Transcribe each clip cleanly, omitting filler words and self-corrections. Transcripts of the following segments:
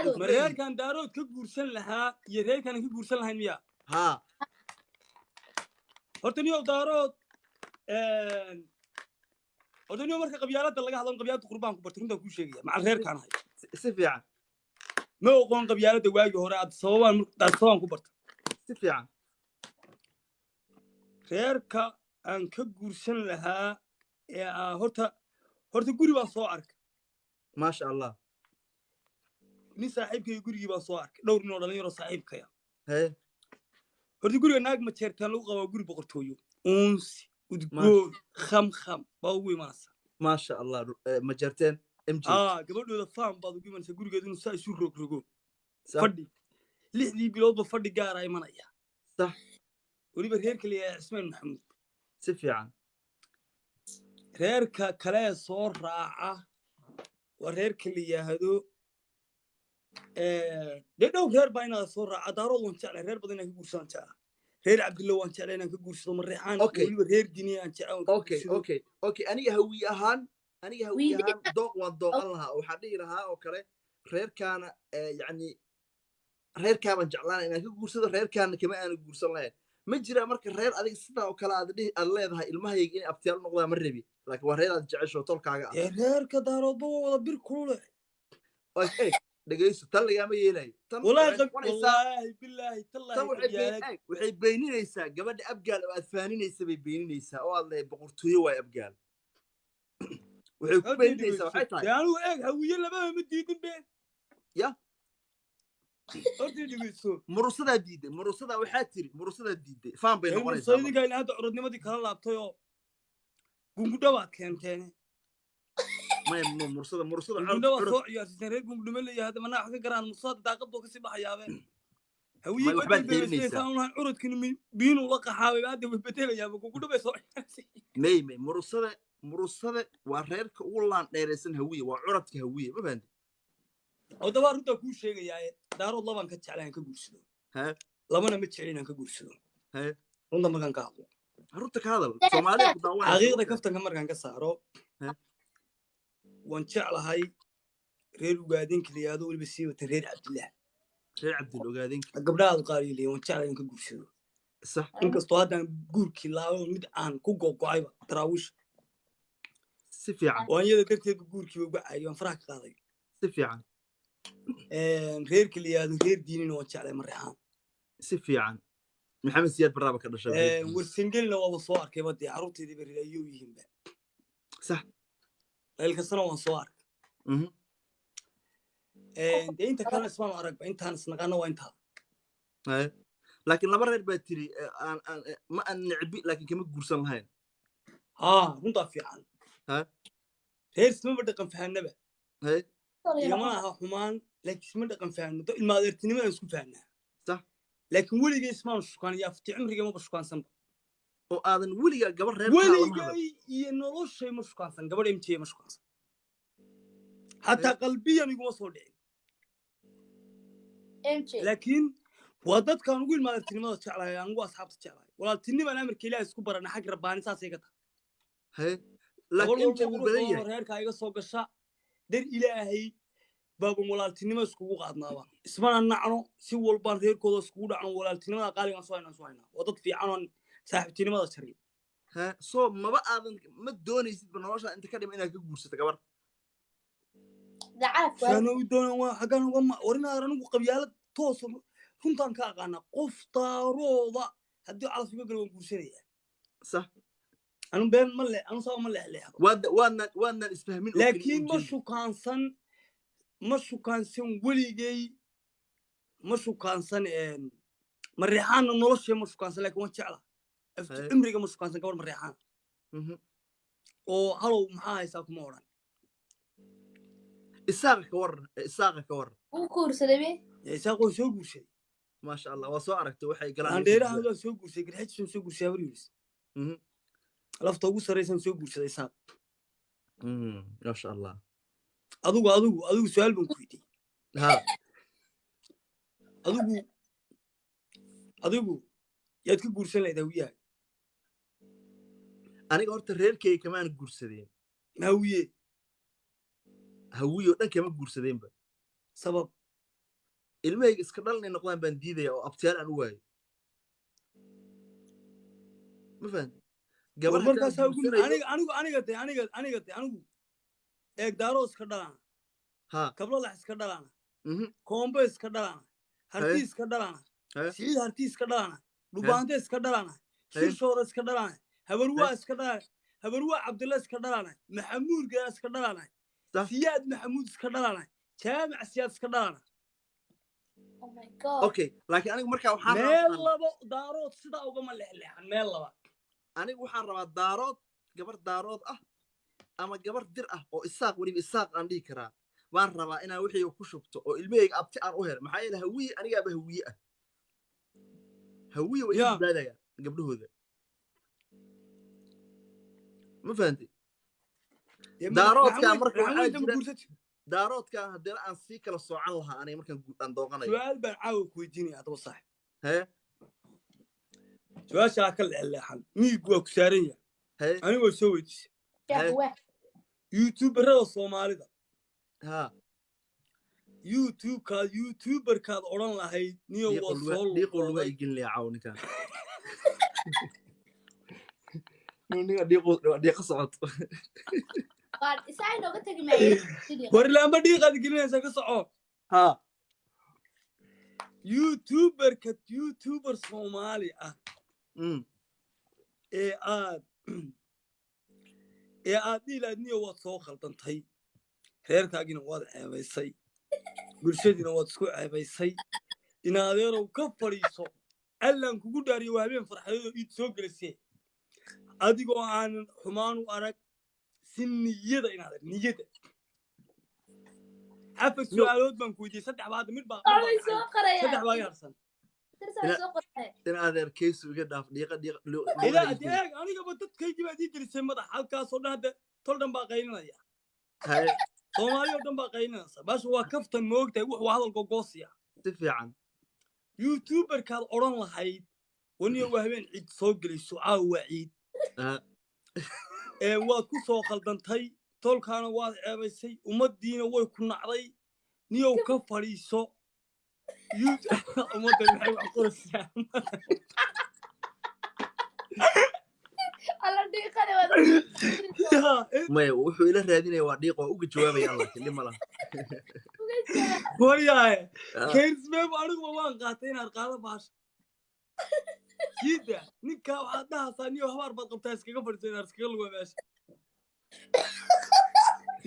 مرير كان دارود كجورسن لها يرير كان كجورسن لها ميا ها هرتنيو دارود هرتنيو مركا قبيالات laga hadlo qabiyaad qurbaan ku bartay runta ku sheegaya macal reer kan hay si fiican ma oqon qabiyaadada waagi hore aad sababaan darsoon ku bartay si fiican reerka aan ka guursan lahaa ee horta guri baan soo arkay ma sha Allah nin saaxiibkay gurigii baan soo arkay dhowr nin oo dhalinyaro saaxiibkaya hey horta guriga naag ma jeertaan lagu qabaa guri boqortooyo unsi udgoon kham baa ugu imaanaysa ma sha Allah ma jarteen mj gabadhooda faan baad ugu imaanaysa gurigeedu inuu saa isu rogrogo fadhi 6 biloodba fadhi gaar ah imanaya صح waliba reerka leeyahay Ismaan Maxamuud si fiican reerka kale soo raaca waa reerka leeyahay dhowr reer baa inaad soo raaca daarood waan jeclay reer badan inaan ka guursan jeclaa reer Cabdillah waan jeclay inaan ka guursado Mareexaan waliba reer Gini aan jeclaa okay aniga hawi ahaan dooq waan dooqan lahaa waxa dhihi lahaa oo kale reerkaana yani reerkaaban jeclaan inaan ka guursado reerkaana kama aan guursan lahayn ma jira marka reer adiga sidaa oo kale aad leedahay ilmahayga in abtiyaal noqdaa ma rabi laakiin waa reer aad jecesho tolkaaga ah reerka daaroodba wada bir kulule okay dhageyso tan lagama yeelay tan wallahi billahi tallahi waxay beeninaysaa gabadha abgaal oo aad faaninaysa bay beeninaysaa oo aad leeyahay boqortooyo waa abgaal waxay ku beeninaysaa waxay tahay yaanu hawiye labada ma diidin be ya horta dhigeyso murusada waxaa tiri murusada diiday faan bay noqonaysaa sayidka ilaa hadda curadnimadii kala laabtay oo gungudho baad keenteen murusada gungudho waa soo ciyaarsiiseen reer gungudhome leeyahay hadda manaa wax ka garaan mursada daaqadoo kasii baxayaabeen hawiye waxbaad beeninaysaa curadkina biinuu la qaxaabay hadda way bedelayaaba gungudho bay soo ciyaarsiiseen may murusada waa reerka ugu laan dheeraysan hawiye waa curadka hawiye ma fahanti oo dabaa runta kuu sheegayaa daarood labaan ka jeclaan ka guursado labana ma jeclin aan ka guursado runta markaan ka hadlo runta ka hadal Soomaaliya ku daawan xaqiiqda kaftanka markaan ka saaro waan jeclahay reer ugaadin kaliyaado waliba sii wata reer Cabdillah ugaadin gabdhaha qaaliilay waan jeclahay in ka guursado sax inkastoo haddaan guurkii laabo mid aan ku go'go'ayba taraawish si fiican waan iyada darteed guurkii uga caayay waan faraha ka qaaday si fiican reer kaliyaado reer diinina waan jeclay Mareexaan si fiican maxamed siyaad baraaba ka dhashay warsangelina waaba soo arkay badii carruurteedii bay ridaayuu yihiinba sax leelka sano waan soo arkay dee inta kale ismaan aragba intaan isnaqaana waa intaa laakiin laba reer baa tiri ma aan necbi laakiin kama guursan lahayn runtaa fiican reer ismaba dhaqan fahanaba igama aha xumaan laakiin isma dhaqan fahno do ilma adeertinimada isku fahnaa sax laakiin weligay ismaan shukaan yaa fti cumriga ma shukaansan oo aadan weliga gabar reer weligay iyo noloshay ma shukaansan gabar MJ ma shukaansan hatta qalbiyan iguma soo dhicin MJ laakiin waa dadkaan ugu ilma adeertinimada jeclahay aan ugu asxaabta jeclahay walaaltinimada amarka ilaahay isku barana xag rabbaani saasay ka tahay laakiin MJ uu badan yahay reerka iga soo gasha dar ilaahay baaban walaaltinimo iskugu qaadnaaba ismana nacno si walbaan reerkooda iskugu dhacno walaaltinimada qaaligan soo haynaa waa dad fiican oo saaxiibtinimada jaray soo maba aadan ma doonaysid nolosha inta ka dhima inaad ka guursato gabar saano u doonan waa xagaan uga warinaa anigu qabyaalad toos runtaan ka aqaana qof daarooda haddii calaf iga galo waan guursanaya sax anu been ma le anu sabab ma leexleexdo waadna isfahmin laakiin ma shukaansan weligay ma shukaansan Mareexaanna noloshee ma shukaansan laakiin waan jeclaa afti cimriga ma shukaansan gabar Mareexaan oo halow maxaa haysaa kuma odhan isaaqa ka waran uu guursaday isaaq waa soo guursaday maasha Allah waa soo aragtay waxay galaan andheeraha waa soo guursaday garxajsan soo guursaday habaryulis lafta ugu sareysan soo guursaday isaaq maasha Allah adigu su'aal baan ku weydiiyey adigu yaad ka guursan lahayd hawiyaha aniga horta reerkay kamaan guursadeen hawiyo dhan kama guursadeenba sabab ilmahayga iska dhalnay noqdaan baan diidaya oo abtiyaal aan u waayo ma fahan gabar markaas anigu eeg daaro iska dhalana kablolax iska dhalana koombe iska dhalana harti iska dhalana siciid harti iska dhalana dhubaante iska dhalana shirshoora iska dhalana habarwaa iska dhalana habarwaa cabdulla iska dhalana maxamuud gaa iska dhalana siyaad maxamuud iska dhalana jaamac siyaad iska dhalana okay laakiin anigu markaa waxaan meel labo daarood sidaa ugama leexleexan meel laba anigu waxaan rabaa daarood gabar daarood ah ama gabar dir ah oo isaaq weliba isaaq aan dhihi karaa waan rabaa inaan wixii ku shubto oo ilmahayga abti aan u helo maxaa yeelay hawiye anigaaba hawiye ah hawiye way isbaadaya gabdhahooda ma fahantay daaroodkaa marka waxaa jira daaroodkaa haddana aan sii kala soocan lahaa aniga markaan aan dooqanayo su'aal baan caawa ku weydiinaya adaba saaxib hee su'aashaa ka leexleexan miyigu waa ku saaran yahay anigoo soo weydiisay youtuberada soomaalida youtuberkaad odhan lahayd niyo waa soo luqluga igin leecaw ninkaan dhiiqa socoto warlaamba dhiiqaad gelinaysa ka soco youtuber soomaali ah ee aad dhiilaad niyo waad soo khaldantay reerkaagina waad ceebaysay bulshadiina waad isku ceebaysay in adeerow ka fadhiiso allaan kugu dhaariyo waa habeen farxadadoo iid soo gelisee adigoo aanan xumaan u arag si niyada inaad niyada afar su'aalood baan ku weydiiyey saddex baa hadda mid baa saddex baa yarsan in adeerkaysu iga dhaaf dhiiqa anigaba dadkaygii baad ii gelisay madax halkaasoo dhan hadda tol dhan baa qaylinaya soomaali oo dhan baa qaylinaysa baasha waa kaftan moogtahay wuxuu hadal gogoosiya si fiican youtuberkaad odhan lahayd waniyo waa habeen ciid soo gelayso caawa waa ciid waad ku soo khaldantay tolkaana waad ceebaysay ummaddiina way ku nacday niyow ka fadhiiso ummadda maxay wax qoraysaa maya wuxuu ila raadinaya waa dhiiq waa uga jawaabaya allah kili malaha waryahay kairsmeeb aniguba waan qaatay inaad qaado baasha jida ninkaa waxaad dhahaysaa niyo habaar baad qabtaa iskaga fadhiso inaad iskaga lugo meesha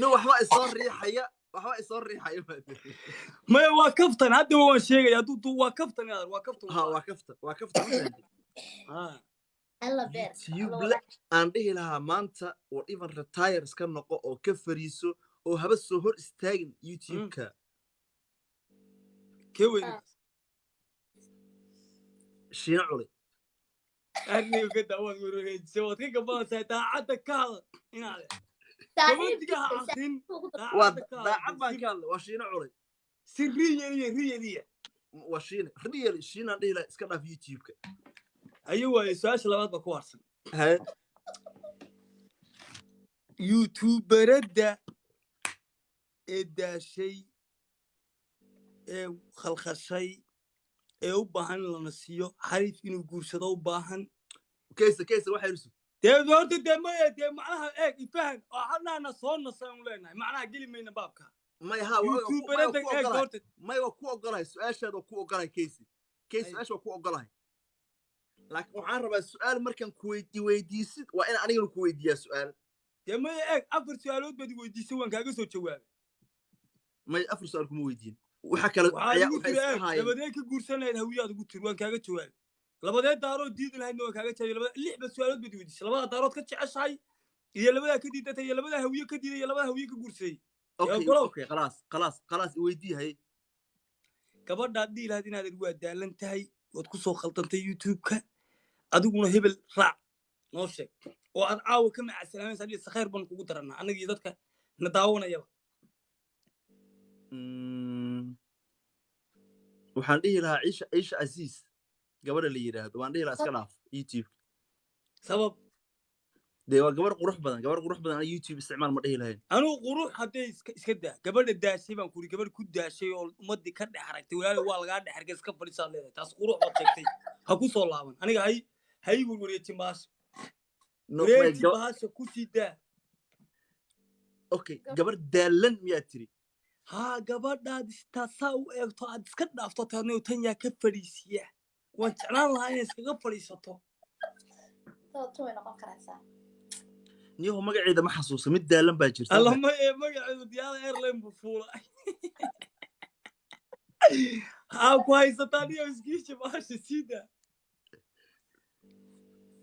no waxba isoo riixaya maya waa kaftan haddaba waan sheegaya hadduu waa kaftan waa kaftan youtube aan dhihi lahaa maanta war even retire iska noqo oo ka fariiso oo haba soo hor istaagin youtube-ka shiina culay arniga ka daawad wareejisay waad ka gabanaysaa daacadda ka hadal inaade daacad baan ka hadlay waa shiina culay si riyeliya waa shiinaan dhihi lahaa iska dhaaf youtube-ka ayo waaye su-aasha labaad baa ku harsan youtuberadda ee daashay ee khalkhashay ee u baahan in lana siiyo xariif inuu guursado u baahan kaysa waxay rusu dee horta dee maya dee macnaha eeg ifahan oo hadnaana soo nasaan u leenahay macnaha geli mayna baabka may waa ku ogolahay su-aashaada waa ku ogolahay kaysi su-aasha waa ku ogolahay laakiin waxaan rabaa su'aal markaan ku weydiisid waa in anigana ku weydiiyaa su'aal dee maya eeg afar su'aalood baad weydiisay waan kaaga soo jawaabay may afar su'aal kuma weydiin waxa kale labadee ka guursanayd hawiyaad ugu tiri waan kaaga jawaabay labadee daarood diidi lahaydna waan kaaga jawaabay lixba su'aalood baad weydiisay labada daarood ka jeceshahay iyo labadaa ka diidatay iyo labadaa hawiye ka diiday iyo labadaa hawiye ka guursaday okay khalaas weydii hay gabadhaad dhihi lahayd inaad waa daalan tahay waad ku soo khaldantay youtube-ka adiguna hebel raac noo sheeg oo aad caawa ka macasalaamaysa adii sakhayr baan kugu daranaa annagii dadka na daawanayaba waxaan dhihi lahaa ciisha casiis gabadha la yidhaahdo waan dhihi lahaa iska dhaaf youtube sabab dee waa gabar qurux badan aan YouTube isticmaal ma dhihi lahayn anuu qurux hadday iska daa gabadha daashay baan kuri gabadh ku daashay oo ummadii ka dhex aragtay walaal waa laga dhex argay iska fadhiisaa leedahay taas qurux baad sheegtay ha ku soo laaban aniga hay warwareejin baas wareejin baas ku sidaa okay gabar daalan miyaa tiri ha gabadhaad istaasaa u eegto aad iska dhaafto taadnay tan yaa ka fadhiisiya waan jeclaan lahaa inay iskaga fadhiisato way noqon karaysaa niyo magaceeda ma xasuuso mid daalan baa jirta alla ma magaceedu diyaada airline buu fuulay ha ku haysataa niyo iskiisha baasha sida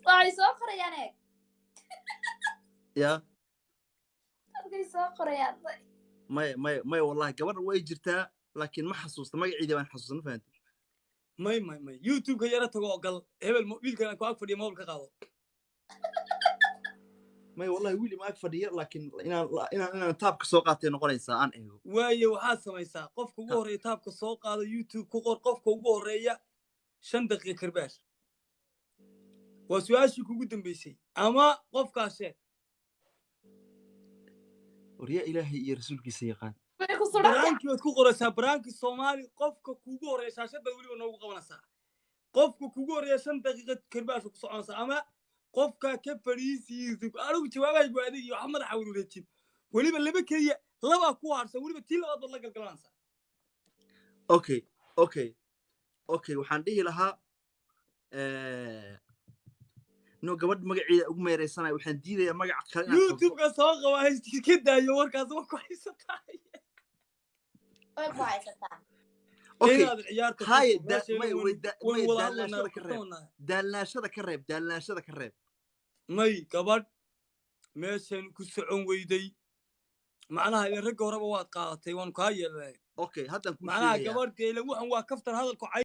waxay soo qorayaan eeg ya halkay soo qorayaan may wallahi gabar way jirtaa laakiin ma xasuusto magaceeda baan xasuusan fahanti may YouTube ka yara tago gal hebel wiilkan ku ag fadhiyo mobil ka qaado may wallahi wiil ma ag fadhiyo laakiin inaan taabka soo qaatay noqonaysaa aan eego waaye waxaad samaysaa qofka ugu horeeya taabka soo qaado YouTube ku qor qofka ugu horeeya 5 daqiiqo karbaash waa su'aashii kugu dambeysay ama qofkaas sheeg wariya ilaahay iyo rasuulkiisa yaqaan baraankii waad ku qoraysaa baraankii Soomaali qofka kugu horeeya shaashada waliba noogu qabanaysaa qofka kugu horeeya 5 daqiiqo karbaash ku soconaysaa ama qofka ka fariisiisu anigu jawaabahay buu adig iyo Axmed xawil wareejin waliba laba kaliya laba ku harsan waliba tii labaad la galgalanaysaa okay waxaan dhihi lahaa no gabadh magaceeda ugu meereysanay waxaan diidayaa magac kale YouTube ka soo qabaayay ka daayo warkaas wax ku haysataa way ku haysataa okay hay daalnaashada ka reeb may gabadh meeshan ku socon weyday macnaha rag horeba waad qaadatay waan ka yeelay okay haddan ku macnaha gabadh geela waxan waa kaftar hadalku